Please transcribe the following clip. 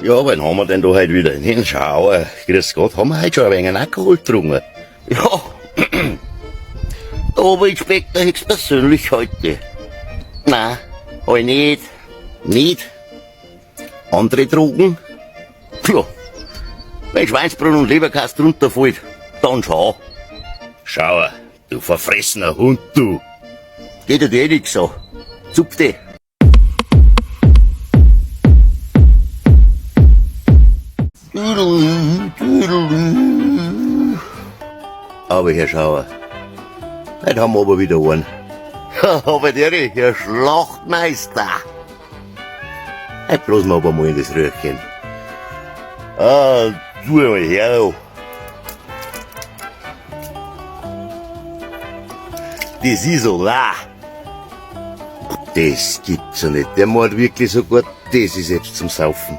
Ja, wann haben wir denn da heute wieder? Den Schauer. Grüß Gott, haben wir heute schon ein wenig Alkohol getrunken? Ja, der Oberinspektor höchst persönlich heute. Nein, halt nicht. Nicht? Andere Drogen? Tja, wenn Schweinsbrunn und Leberkast runterfällt, dann schau. Schauer, du verfressener Hund, du. Geht dir eh nix so. Zupf dich. Aber Herr Schauer, heute haben wir aber wieder einen. Aber der, Herr Schlachtmeister. Heute blasen wir aber mal in das Röhrchen. Tu mal her. Das ist so wahr. Das gibt's ja nicht. Der macht wirklich so gut. Das ist jetzt zum Saufen.